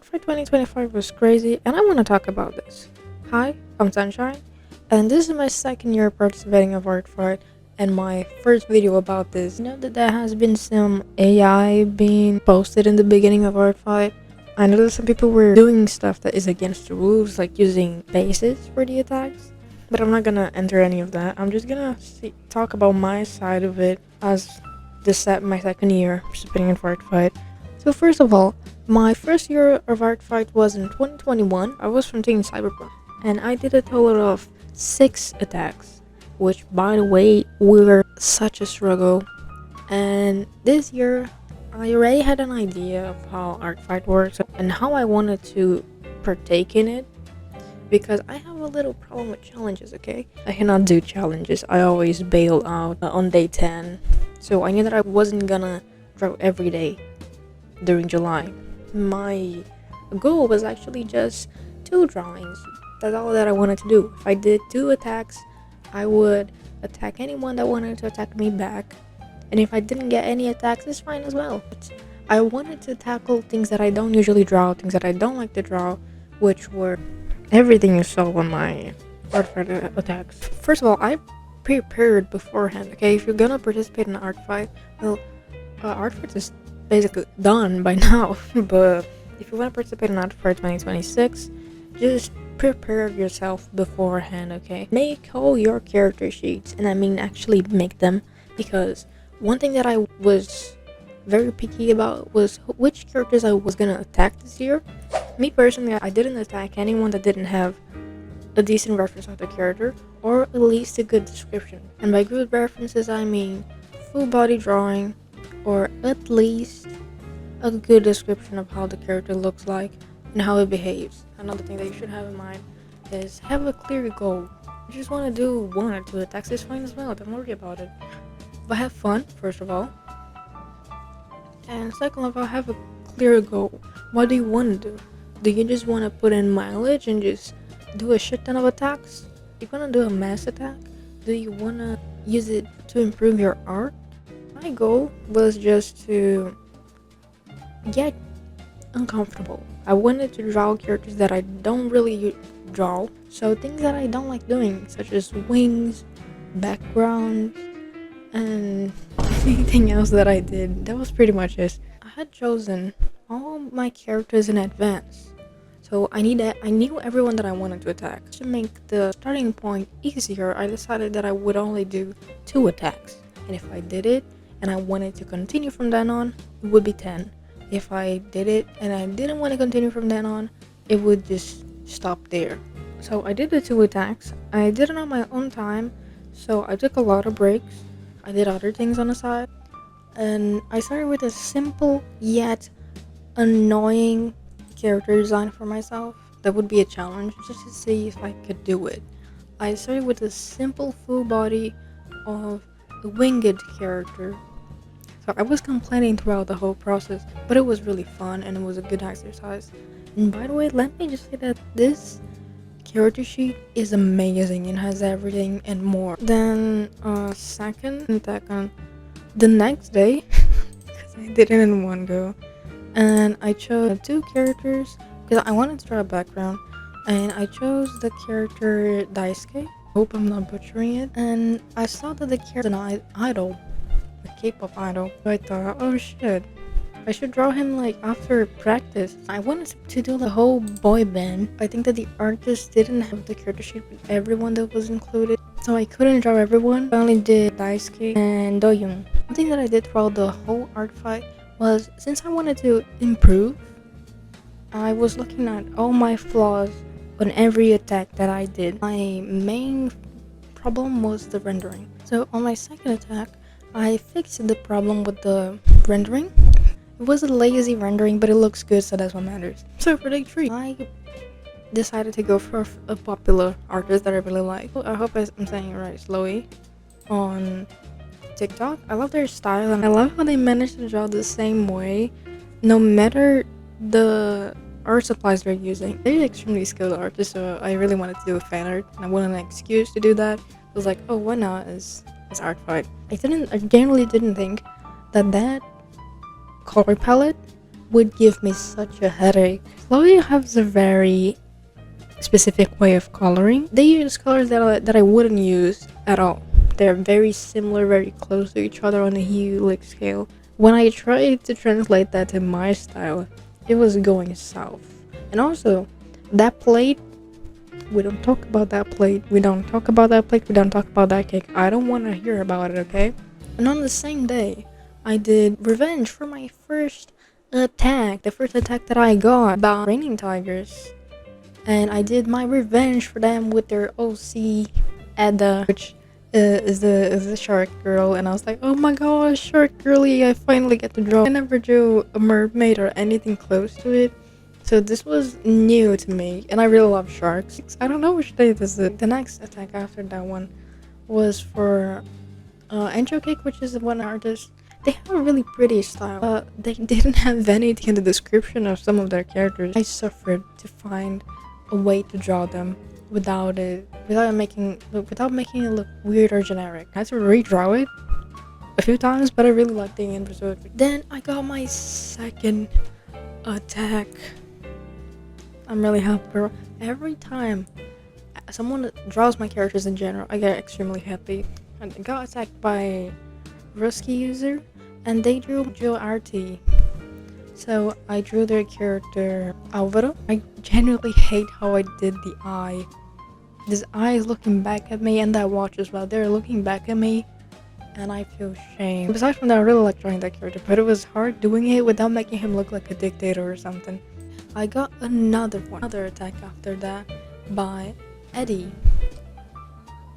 Artfight 2025 was crazy, and I want to talk about this. Hi, I'm Sunshine, and this is my second year participating of Artfight, and my first video about this. You know that there has been some AI being posted in the beginning of Artfight. I know that some people were doing stuff that is against the rules, like using bases for the attacks, but I'm not gonna enter any of that. I'm just gonna talk about my side of it as my second year participating in Artfight. So first of all, my first year of Artfight was in 2021. I was from Team Cyberpunk, and I did a total of 6 attacks, which, by the way, were such a struggle. And this year, I already had an idea of how Artfight works and how I wanted to partake in it, because I have a little problem with challenges, okay? I cannot do challenges. I always bail out on day 10. So I knew that I wasn't gonna draw every day during July. My goal was actually just 2 drawings. That's all that I wanted to do. If I did 2 attacks, I would attack anyone that wanted to attack me back. And if I didn't get any attacks, it's fine as well. But I wanted to tackle things that I don't usually draw, things that I don't like to draw, which were everything you saw on my Artfight attacks. First of all, I prepared beforehand, okay? If you're gonna participate in Artfight, well, Artfight is basically done by now. But if you want to participate in Artfight 2026, just prepare yourself beforehand, okay? Make all your character sheets, and I mean actually make them, because one thing that I was very picky about was which characters I was gonna attack this year. Me personally, I didn't attack anyone that didn't have a decent reference of the character, or at least a good description. And by good references, I mean full body drawing, or at least a good description of how the character looks like and how it behaves. Another thing that you should have in mind is have a clear goal. You just want to do 1 or 2 attacks, is fine as well, don't worry about it. But have fun, first of all. And second of all, have a clear goal. What do you want to do? Do you just want to put in mileage and just do a shit ton of attacks? You're gonna do a mass attack? Do you want to use it to improve your art? My goal was just to get uncomfortable. I wanted to draw characters that I don't really draw, so things that I don't like doing, such as wings, background, and anything else that I did. That was pretty much it. I had chosen all my characters in advance, so I knew everyone that I wanted to attack. To make the starting point easier, I decided that I would only do 2 attacks, and if I did it and I wanted to continue from then on, it would be 10. If I did it and I didn't want to continue from then on, it would just stop there. So I did the 2 attacks. I did it on my own time, so I took a lot of breaks. I did other things on the side, and I started with a simple yet annoying character design for myself. That would be a challenge, just to see if I could do it. I started with a simple full body of a winged character. So I was complaining throughout the whole process, but it was really fun and it was a good exercise. And by the way, let me just say that this character sheet is amazing and has everything and more. Then second attack on the next day, because I did it in one go, and I chose 2 characters because I wanted to draw a background, and I chose the character Daisuke. Hope I'm not butchering it. And I saw that the character is an idol, a K-pop idol. So I thought, oh shit, I should draw him like after practice. I wanted to do the whole boy band. I think that the artist didn't have the character sheet with everyone that was included, so I couldn't draw everyone. I only did Daisuke and Doyoung. One thing that I did throughout the whole art fight was, since I wanted to improve, I was looking at all my flaws on every attack that I did. My main problem was the rendering. So on my second attack, I fixed the problem with the rendering. It was a lazy rendering, but it looks good, so that's what matters. So for day 3, I decided to go for a popular artist that I really like. I hope I'm saying it right, Slowy, on TikTok. I love their style, and I love how they managed to draw the same way, no matter the art supplies they're using. They're extremely skilled artists, so I really wanted to do a fan art, and I wanted an excuse to do that. I was like, oh, why not? It's Artfight. I generally didn't think that color palette would give me such a headache. Chloe has a very specific way of coloring. They use colors that I wouldn't use at all. They're very similar, very close to each other on the Helix scale. When I tried to translate that to my style, it was going south. And also, that plate, we don't talk about that plate. We don't talk about that plate. We don't talk about that cake. I don't want to hear about it, okay? And on the same day, I did revenge for my first attack. The first attack that I got about raining tigers. And I did my revenge for them with their OC Edda, which is the shark girl. And I was like, oh my gosh, shark girly, I finally get to draw. I never drew a mermaid or anything close to it, so this was new to me, and I really love sharks. I don't know which day this is. The next attack after that one was for Angel Cake, which is one artist. They have a really pretty style. They didn't have anything in the description of some of their characters. I suffered to find a way to draw them without making it look weird or generic. I had to redraw it a few times, but I really liked the end result. Then I got my second attack. I'm really happy, bro. Every time someone draws my characters in general, I get extremely happy. I got attacked by Rusky user, and they drew RT. So I drew their character Alvaro. I genuinely hate how I did the eye. This eye is looking back at me, and that watch as well. They're looking back at me, and I feel shame. Besides from that, I really like drawing that character, but it was hard doing it without making him look like a dictator or something. I got another attack after that by Eddie,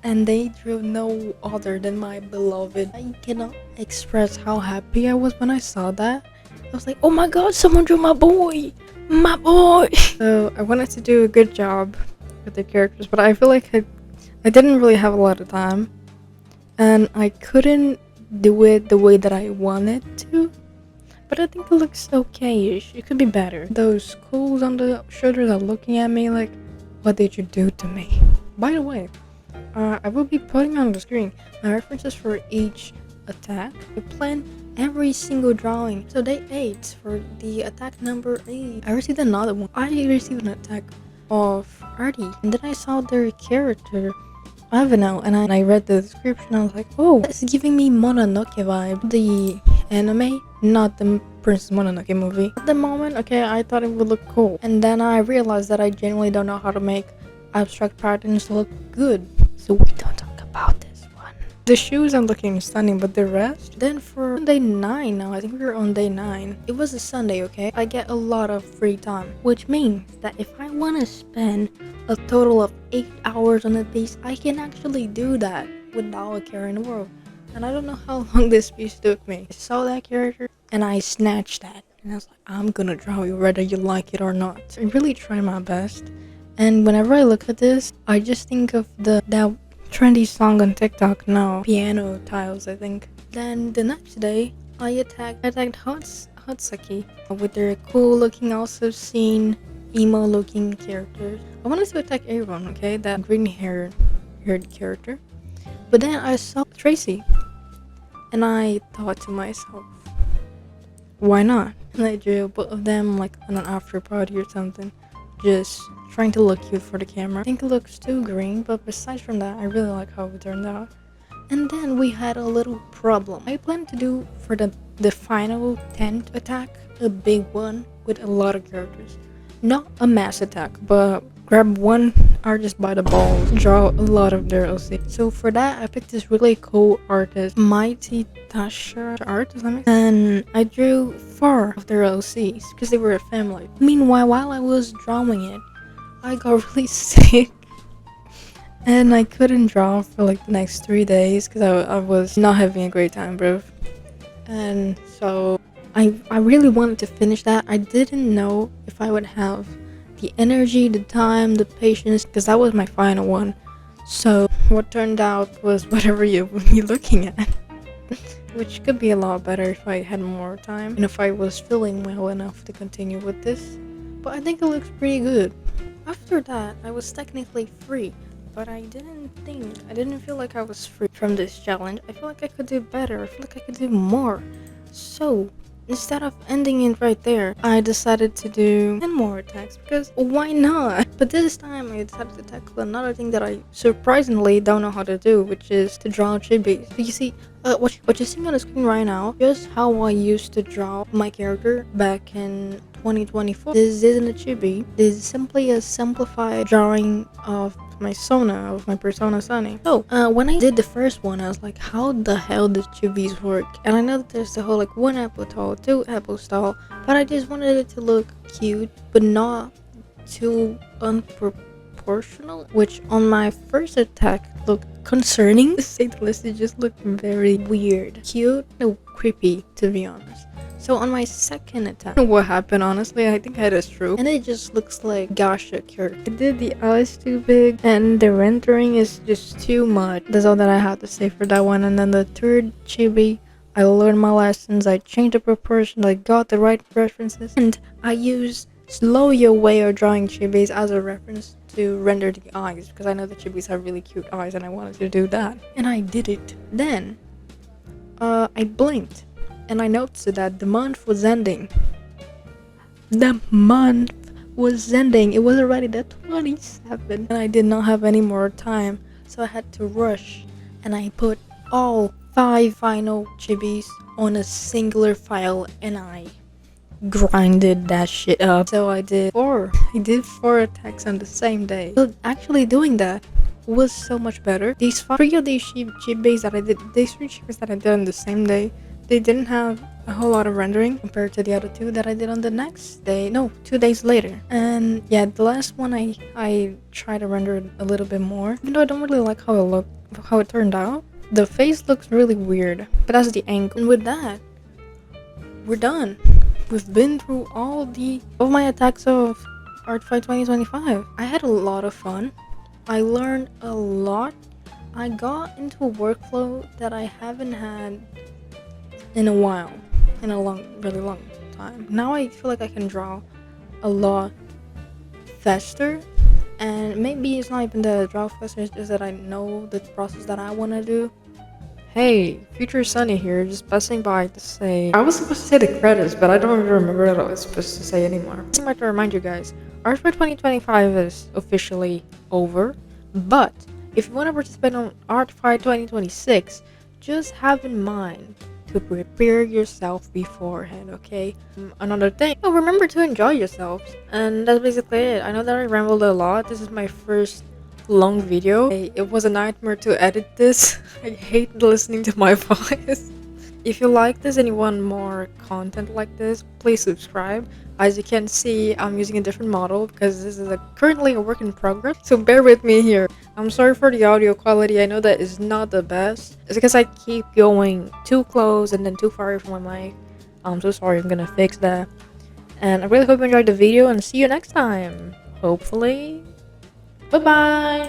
and they drew no other than my beloved. I cannot express how happy I was when I saw that. I was like, oh my god, someone drew my boy! My boy! So I wanted to do a good job with the characters, but I feel like I didn't really have a lot of time, and I couldn't do it the way that I wanted to, but I think it looks okay-ish. It could be better. Those skulls on the shoulders are looking at me like, what did you do to me? By the way, I will be putting on the screen my references for each attack. I plan every single drawing. So day 8 for the attack number 8. I received another one. I received an attack of Artie, and then I saw their character Avenel, and I read the description. I was like, oh, it's giving me Mononoke vibe. The anime, not the Princess Mononoke movie. At the moment, okay, I thought it would look cool, and then I realized that I genuinely don't know how to make abstract patterns look good, so we don't talk about this one. The shoes are looking stunning, but the rest. Then for day 9 now, I think we're on day 9. It was a Sunday, okay? I get a lot of free time, which means that if I want to spend a total of 8 hours on a piece, I can actually do that without a care in the world. And I don't know how long this piece took me. I saw that character and I snatched that, and I was like, I'm gonna draw you whether you like it or not. I really try my best, and whenever I look at this, I just think of that trendy song on TikTok now, Piano Tiles, I think. Then the next day, I attacked Hatsuki with their cool looking, also seen emo looking characters. I wanted to attack everyone, okay, that green haired character, but then I saw Tracy, and I thought to myself, why not? And I drew both of them like on an after party or something, just trying to look cute for the camera. I think it looks too green, but besides from that, I really like how it turned out. And then we had a little problem. I planned to do for the final 10th attack a big one with a lot of characters. Not a mass attack, but grab one artist by the balls, draw a lot of their OC. So for that, I picked this really cool artist, Mighty Tasha art, and I drew 4 of their OCs because they were a family. Meanwhile, while I was drawing it, I got really sick, and I couldn't draw for like the next 3 days because I was not having a great time, bro. And so I really wanted to finish that. I didn't know if I would have the energy, the time, the patience, because that was my final one. So what turned out was whatever you're looking at, which could be a lot better if I had more time and if I was feeling well enough to continue with this. But I think it looks pretty good. After that, I was technically free, but I didn't feel like I was free from this challenge. I feel like I could do better. I feel like I could do more. So instead of ending it right there, I decided to do 10 more attacks because why not? But this time I decided to tackle another thing that I surprisingly don't know how to do, which is to draw chibis. So you see, what you're seeing on the screen right now, just how I used to draw my character back in 2024. This isn't a chibi. This is simply a simplified drawing of my persona Sunny. So when I did the first one, I was like, how the hell does chibis work? And I know that there's the whole like 1 apple tall, 2 apples tall, but I just wanted it to look cute but not too unproportional, which on my first attack looked concerning, to say the least. It just looked very weird, cute, no, creepy, to be honest. So on my second attack, what happened, honestly, I think I had a stroke, and it just looks like Gasha character. I did the eyes too big, and the rendering is just too much. That's all that I have to say for that one. And then the third chibi, I learned my lessons, I changed the proportion, I got the right references, and I used slow your way of drawing chibis as a reference to render the eyes, because I know the chibis have really cute eyes and I wanted to do that. And I did it. Then, I blinked. And I noticed that the month was ending. The month was ending. It was already the 27th. And I did not have any more time. So I had to rush. And I put all 5 final chibis on a singular file. And I grinded that shit up. So I did 4. I did 4 attacks on the same day. But actually doing that was so much better. These 3 of these chibis that I did, these 3 chibis that I did on the same day, they didn't have a whole lot of rendering compared to the other 2 that I did on the next day. No, 2 days later. And yeah, the last one I tried to render it a little bit more. Even though I don't really like how it turned out. The face looks really weird, but that's the angle. And with that, we're done. We've been through all of my attacks of Artfight 2025. I had a lot of fun. I learned a lot. I got into a workflow that I haven't had in a while, in a really long time. Now I feel like I can draw a lot faster, and maybe it's not even the draw faster, it's just that I know the process that I want to do. Hey, future Sunny here, just passing by to say, I was supposed to say the credits, but I don't even remember what I was supposed to say anymore. I want to remind you guys, Artfight 2025 is officially over, but if you want to participate on Artfight 2026, just have in mind to prepare yourself beforehand, okay? Another thing, remember to enjoy yourselves, and that's basically it. I know that I rambled a lot. This is my first long video. It was a nightmare to edit this. I hate listening to my voice. If you like this and you want more content like this, please subscribe. As you can see, I'm using a different model because this is currently a work in progress, so bear with me here. I'm sorry for the audio quality. I know that is not the best. It's because I keep going too close and then too far away from my mic. I'm so sorry. I'm gonna fix that. And I really hope you enjoyed the video, and see you next time. Hopefully. Bye bye.